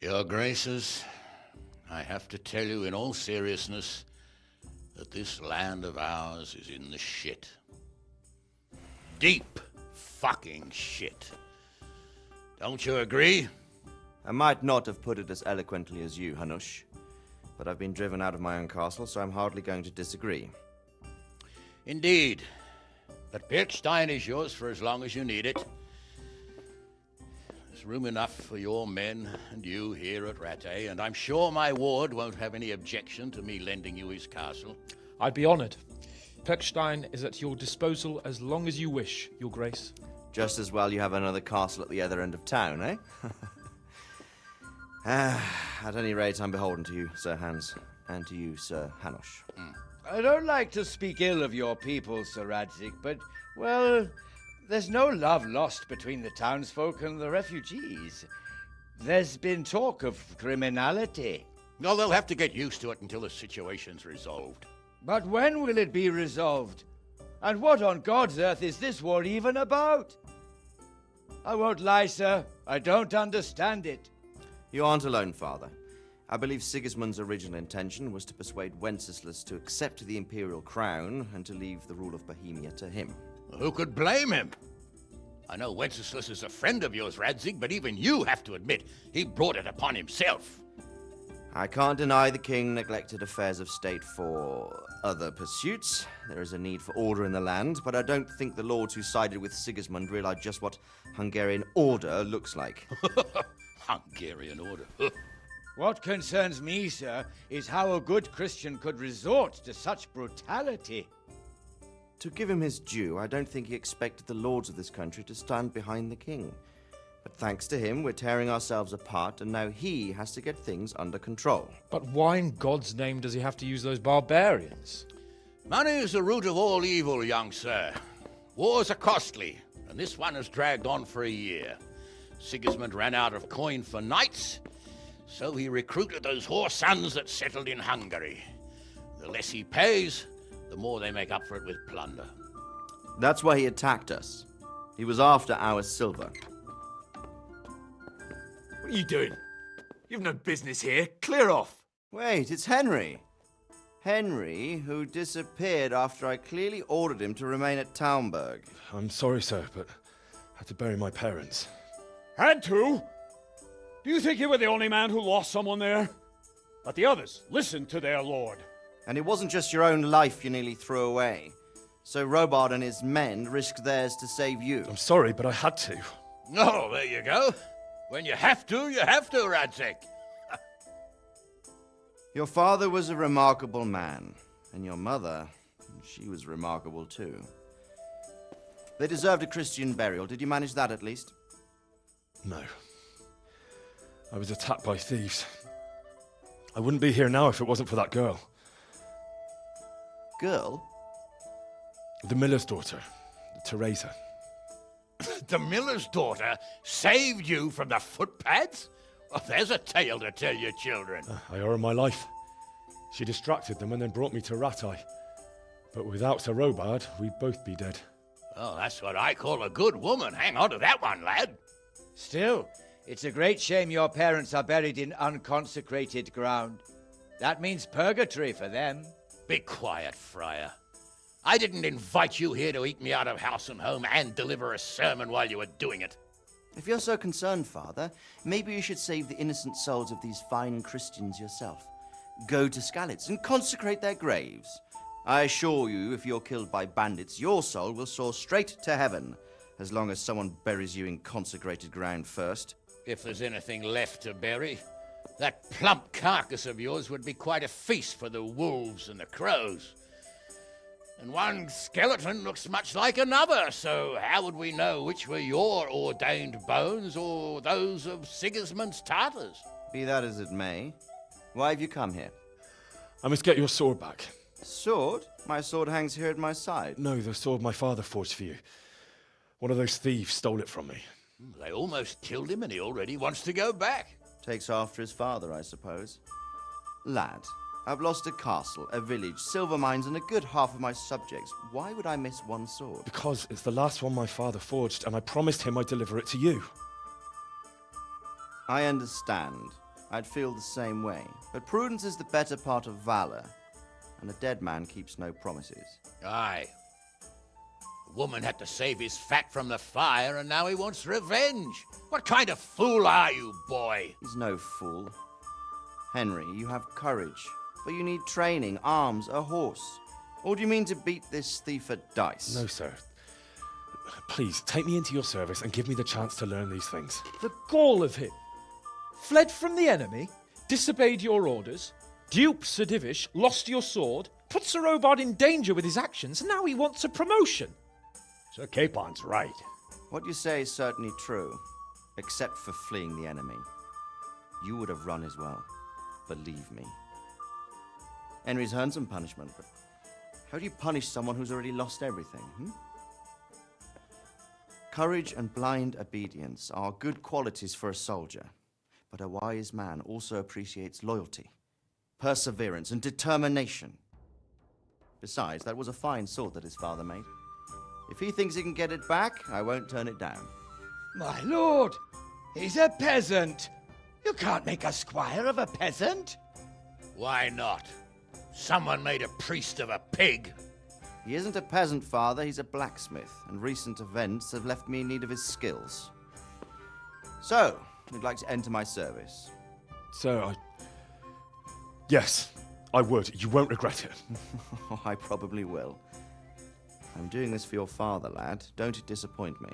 Your Graces, I have to tell you in all seriousness that this land of ours is in the shit. Deep fucking shit. Don't you agree? I might not have put it as eloquently as you, Hanush, but I've been driven out of my own castle, so I'm hardly going to disagree. Indeed. But Birkstein is yours for as long as you need it. There's room enough for your men and you here at Rattay, and I'm sure my ward won't have any objection to me lending you his castle. I'd be honoured. Birkstein is at your disposal as long as you wish, Your Grace. Just as well you have another castle at the other end of town, eh? At any rate, I'm beholden to you, Sir Hans, and to you, Sir Hanush. I don't like to speak ill of your people, Sir Radzig, but, well, there's no love lost between the townsfolk and the refugees. There's been talk of criminality. No, they'll have to get used to it until the situation's resolved. But when will it be resolved? And what on God's earth is this war even about? I won't lie, sir. I don't understand it. You aren't alone, Father. I believe Sigismund's original intention was to persuade Wenceslas to accept the imperial crown and to leave the rule of Bohemia to him. Who could blame him? I know Wenceslas is a friend of yours, Radzig, but even you have to admit he brought it upon himself. I can't deny the king neglected affairs of state for other pursuits. There is a need for order in the land, but I don't think the lords who sided with Sigismund realized just what Hungarian order looks like. Hungarian order. What concerns me, sir, is how a good Christian could resort to such brutality. To give him his due, I don't think he expected the lords of this country to stand behind the king. But thanks to him, we're tearing ourselves apart, and now he has to get things under control. But why in God's name does he have to use those barbarians? Money is the root of all evil, young sir. Wars are costly, and this one has dragged on for a year. Sigismund ran out of coin for knights, so he recruited those whore sons that settled in Hungary. The less he pays, the more they make up for it with plunder. That's why he attacked us. He was after our silver. What are you doing? You've no business here. Clear off. Wait, it's Henry. Henry, who disappeared after I clearly ordered him to remain at Taunberg. I'm sorry, sir, but I had to bury my parents. Had to? Do you think you were the only man who lost someone there? But the others listened to their lord. And it wasn't just your own life you nearly threw away. So Robard and his men risked theirs to save you. I'm sorry, but I had to. Oh, there you go. When you have to, Radzig. Your father was a remarkable man, and your mother, she was remarkable too. They deserved a Christian burial. Did you manage that at least? No. I was attacked by thieves. I wouldn't be here now if it wasn't for that girl. Girl? The miller's daughter, Teresa. The miller's daughter saved you from the footpads? Oh, there's a tale to tell your children. I owe her my life. She distracted them and then brought me to Rattay. But without Sir Robard, we'd both be dead. Oh, that's what I call a good woman. Hang on to that one, lad. Still, it's a great shame your parents are buried in unconsecrated ground. That means purgatory for them. Be quiet, Friar. I didn't invite you here to eat me out of house and home and deliver a sermon while you were doing it. If you're so concerned, Father, maybe you should save the innocent souls of these fine Christians yourself. Go to Skalitz and consecrate their graves. I assure you, if you're killed by bandits, your soul will soar straight to heaven, as long as someone buries you in consecrated ground first. If there's anything left to bury, that plump carcass of yours would be quite a feast for the wolves and the crows. And one skeleton looks much like another, so how would we know which were your ordained bones or those of Sigismund's Tartars? Be that as it may, why have you come here? I must get your sword back. Sword? My sword hangs here at my side. No, the sword my father forged for you. One of those thieves stole it from me. They almost killed him and he already wants to go back. Takes after his father, I suppose. Lad, I've lost a castle, a village, silver mines, and a good half of my subjects. Why would I miss one sword? Because it's the last one my father forged, and I promised him I'd deliver it to you. I understand. I'd feel the same way. But prudence is the better part of valor, and a dead man keeps no promises. Aye. A woman had to save his fat from the fire, and now he wants revenge. What kind of fool are you, boy? He's no fool. Henry, you have courage, but you need training, arms, a horse. Or do you mean to beat this thief at dice? No, sir. Please, take me into your service and give me the chance to learn these things. The gall of him. Fled from the enemy, disobeyed your orders, duped Sir Divish, lost your sword, put Sir Robard in danger with his actions, and now he wants a promotion. Sir Capon's right. What you say is certainly true, except for fleeing the enemy. You would have run as well, believe me. Henry's earned some punishment, but how do you punish someone who's already lost everything, Courage and blind obedience are good qualities for a soldier, but a wise man also appreciates loyalty, perseverance, and determination. Besides, that was a fine sword that his father made. If he thinks he can get it back, I won't turn it down. My lord, he's a peasant. You can't make a squire of a peasant. Why not? Someone made a priest of a pig. He isn't a peasant, father, he's a blacksmith, and recent events have left me in need of his skills. So, you'd like to enter my service? Sir, Yes, I would. You won't regret it. Oh, I probably will. I'm doing this for your father, lad. Don't it disappoint me.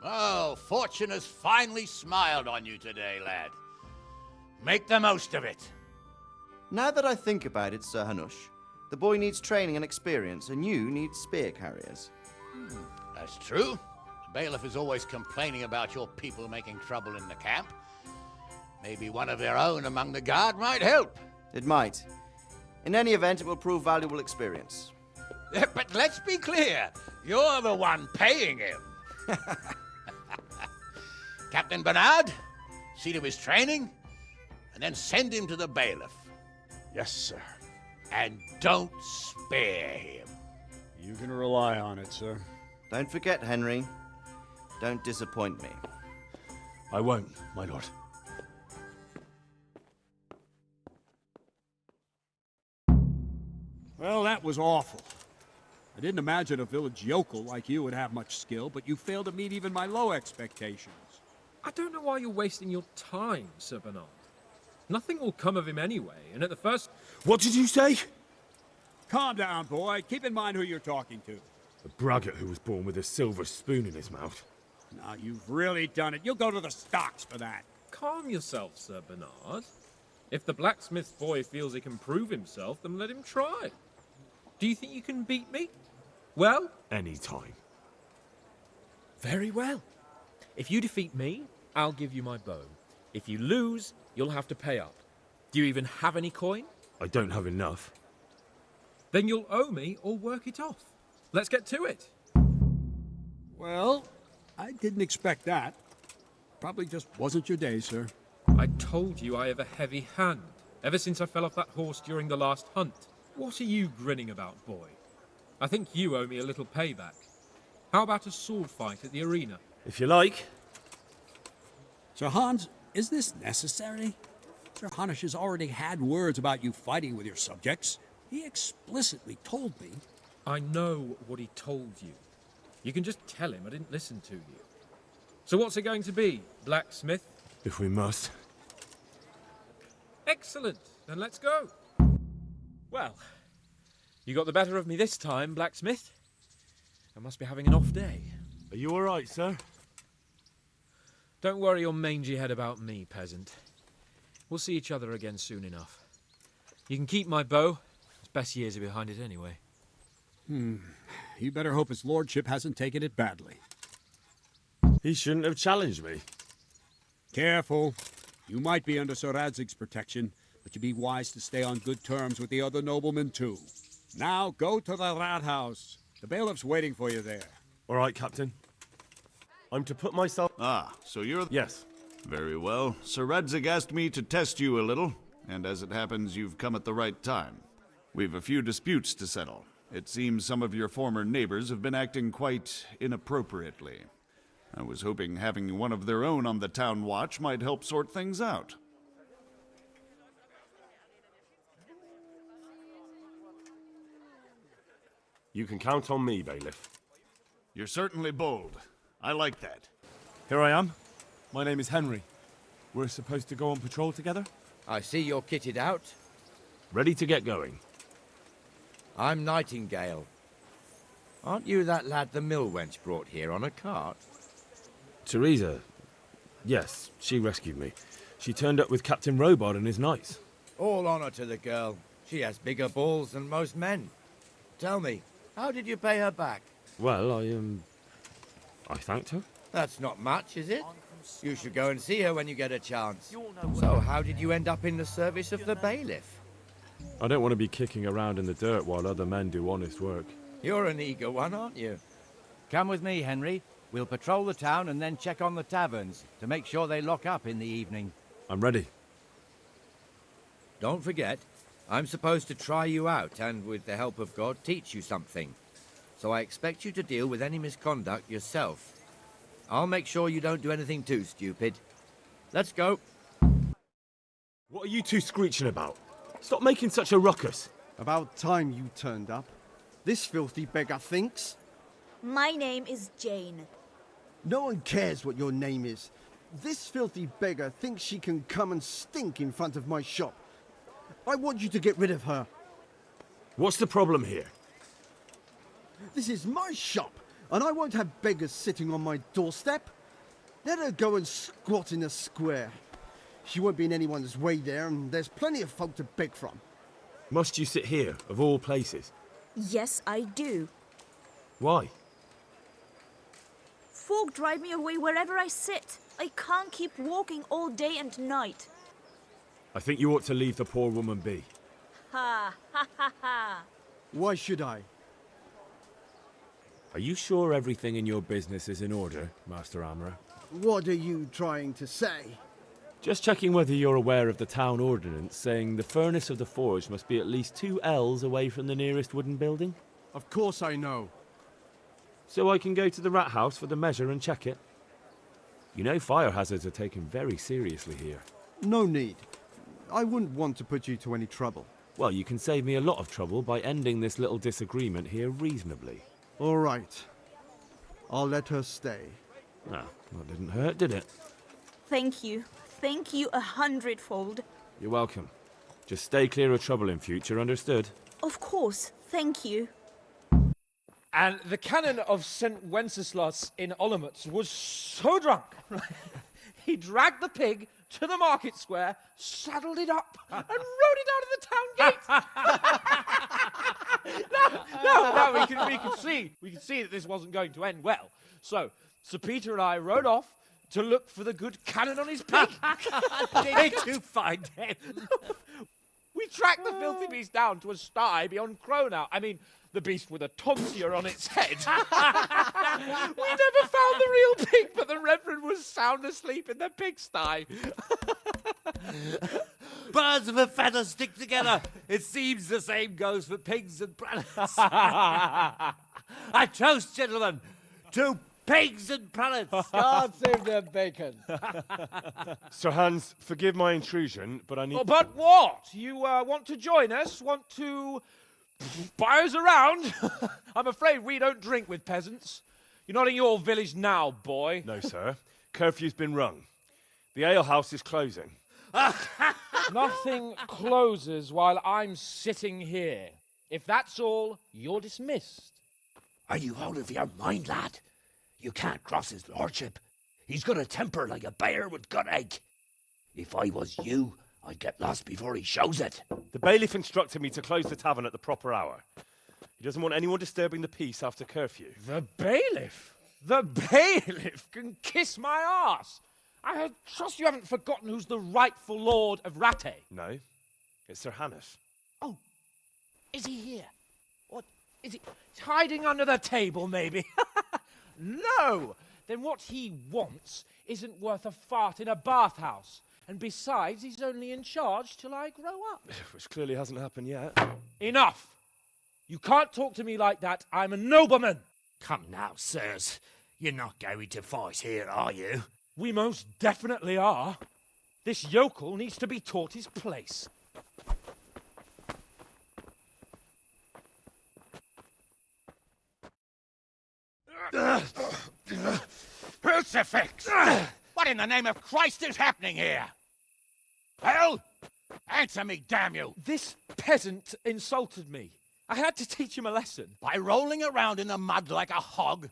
Oh, fortune has finally smiled on you today, lad. Make the most of it. Now that I think about it, Sir Hanush, the boy needs training and experience, and you need spear carriers. That's true. The bailiff is always complaining about your people making trouble in the camp. Maybe one of their own among the guard might help. It might. In any event, it will prove valuable experience. But let's be clear, you're the one paying him. Captain Bernard, see to his training, and then send him to the bailiff. Yes, sir. And don't spare him. You can rely on it, sir. Don't forget, Henry. Don't disappoint me. I won't, my lord. Well, that was awful. I didn't imagine a village yokel like you would have much skill, but you failed to meet even my low expectations. I don't know why you're wasting your time, Sir Bernard. Nothing will come of him anyway, and at the first... What did you say? Calm down, boy. Keep in mind who you're talking to. A braggart who was born with a silver spoon in his mouth. Now, you've really done it. You'll go to the stocks for that. Calm yourself, Sir Bernard. If the blacksmith boy feels he can prove himself, then let him try. Do you think you can beat me? Well? Any time. Very well. If you defeat me, I'll give you my bow. If you lose, you'll have to pay up. Do you even have any coin? I don't have enough. Then you'll owe me or work it off. Let's get to it. Well, I didn't expect that. Probably just wasn't your day, sir. I told you I have a heavy hand, ever since I fell off that horse during the last hunt. What are you grinning about, boy? I think you owe me a little payback. How about a sword fight at the arena? If you like. Sir Hans, is this necessary? Sir Hanush has already had words about you fighting with your subjects. He explicitly told me. I know what he told you. You can just tell him I didn't listen to you. So what's it going to be, blacksmith? If we must. Excellent. Then let's go. Well, you got the better of me this time, blacksmith. I must be having an off day. Are you all right, sir? Don't worry your mangy head about me, peasant. We'll see each other again soon enough. You can keep my bow. His best years are behind it anyway. You better hope his lordship hasn't taken it badly. He shouldn't have challenged me. Careful. You might be under Sir Radzig's protection, but you'd be wise to stay on good terms with the other noblemen, too. Now, go to the rat house. The bailiff's waiting for you there. All right, Captain. I'm to put myself... Ah, so you're... Yes. Very well. Sir Radzig asked me to test you a little, and as it happens, you've come at the right time. We've a few disputes to settle. It seems some of your former neighbors have been acting quite inappropriately. I was hoping having one of their own on the town watch might help sort things out. You can count on me, bailiff. You're certainly bold. I like that. Here I am. My name is Henry. We're supposed to go on patrol together? I see you're kitted out. Ready to get going. I'm Nightingale. Aren't you that lad the mill wench brought here on a cart? Teresa. Yes, she rescued me. She turned up with Captain Robard and his knights. All honor to the girl. She has bigger balls than most men. Tell me, how did you pay her back? Well, I thanked her. That's not much, is it? You should go and see her when you get a chance. So how did you end up in the service of the bailiff? I don't want to be kicking around in the dirt while other men do honest work. You're an eager one, aren't you? Come with me, Henry. We'll patrol the town and then check on the taverns to make sure they lock up in the evening. I'm ready. Don't forget, I'm supposed to try you out and, with the help of God, teach you something. So I expect you to deal with any misconduct yourself. I'll make sure you don't do anything too stupid. Let's go. What are you two screeching about? Stop making such a ruckus. About time you turned up. This filthy beggar thinks. My name is Jane. No one cares what your name is. This filthy beggar thinks she can come and stink in front of my shop. I want you to get rid of her. What's the problem here? This is my shop, and I won't have beggars sitting on my doorstep. Let her go and squat in the square. She won't be in anyone's way there, and there's plenty of folk to beg from. Must you sit here, of all places? Yes, I do. Why? Folk drive me away wherever I sit. I can't keep walking all day and night. I think you ought to leave the poor woman be. Ha, ha, ha, ha. Why should I? Are you sure everything in your business is in order, Master Armourer? What are you trying to say? Just checking whether you're aware of the town ordinance saying the furnace of the forge must be at least 2 ells away from the nearest wooden building. Of course I know. So I can go to the rat house for the measure and check it. You know fire hazards are taken very seriously here. No need. I wouldn't want to put you to any trouble. Well, you can save me a lot of trouble by ending this little disagreement here reasonably. All right. I'll let her stay. Ah, that didn't hurt, did it? Thank you. Thank you 100-fold. You're welcome. Just stay clear of trouble in future, understood? Of course. Thank you. And the canon of St. Wenceslas in Olomouc was so drunk, he dragged the pig to the market square, saddled it up, and rode it out of the town gate. No, we could see that this wasn't going to end well. So Sir Peter and I rode off to look for the good canon on his pig. Did you find him? We tracked the filthy beast down to a sty beyond Cronau. I mean, the beast with a tonsure on its head. We never found the real pig, but the Reverend was sound asleep in the pigsty. Birds of a feather stick together. It seems the same goes for pigs and prelates. I toast, gentlemen, to pigs and prelates. God save their bacon. Sir Hans, forgive my intrusion, but I need... Oh, but what? You want to join us? Want to buy us around? I'm afraid we don't drink with peasants. You're not in your village now, boy. No, sir. Curfew's been rung. The alehouse is closing. Nothing closes while I'm sitting here. If that's all, you're dismissed. Are you out of your mind, lad? You can't cross his lordship. He's got a temper like a bear with gut ache. If I was you, I'd get lost before he shows it. The bailiff instructed me to close the tavern at the proper hour. He doesn't want anyone disturbing the peace after curfew. The bailiff? The bailiff can kiss my arse. I trust you haven't forgotten who's the rightful lord of Rattay. No, it's Sir Hannes. Oh, is he here? What, is he hiding under the table, maybe? No! Then what he wants isn't worth a fart in a bathhouse. And besides, he's only in charge till I grow up. Which clearly hasn't happened yet. Enough! You can't talk to me like that. I'm a nobleman. Come now, sirs. You're not going to fight here, are you? We most definitely are. This yokel needs to be taught his place. Crucifix! What in the name of Christ is happening here? Well, answer me, damn you! This peasant insulted me. I had to teach him a lesson. By rolling around in the mud like a hog?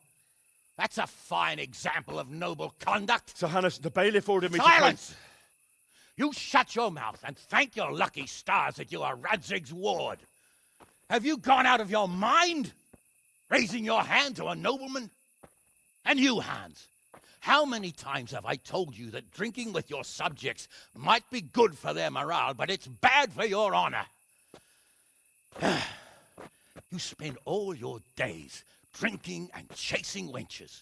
That's a fine example of noble conduct. Sir Hannes, the bailiff ordered me Silence! You shut your mouth and thank your lucky stars that you are Radzig's ward. Have you gone out of your mind? Raising your hand to a nobleman? And you, Hans, how many times have I told you that drinking with your subjects might be good for their morale, but it's bad for your honor? You spend all your days drinking and chasing wenches,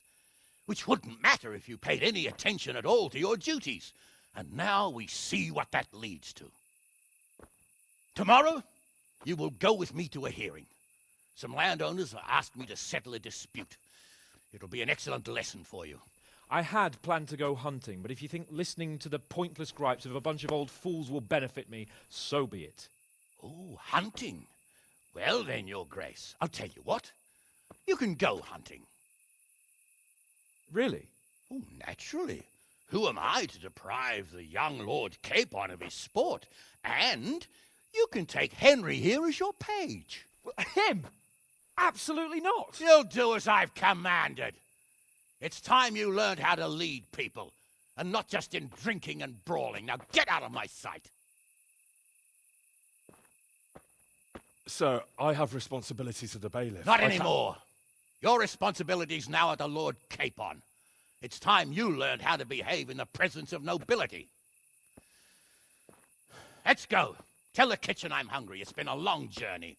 which wouldn't matter if you paid any attention at all to your duties. And now we see what that leads to. Tomorrow, you will go with me to a hearing. Some landowners have asked me to settle a dispute. It'll be an excellent lesson for you. I had planned to go hunting, but if you think listening to the pointless gripes of a bunch of old fools will benefit me, so be it. Oh, hunting. Well then, Your Grace, I'll tell you what. You can go hunting. Really? Oh, naturally. Who am I to deprive the young Lord Capon of his sport? And you can take Henry here as your page. Him? Absolutely not. You'll do as I've commanded. It's time you learned how to lead people, and not just in drinking and brawling. Now get out of my sight. Sir, I have responsibilities to the bailiff. Not anymore. Your responsibilities now are the Lord Capon. It's time you learned how to behave in the presence of nobility. Let's go. Tell the kitchen I'm hungry. It's been a long journey.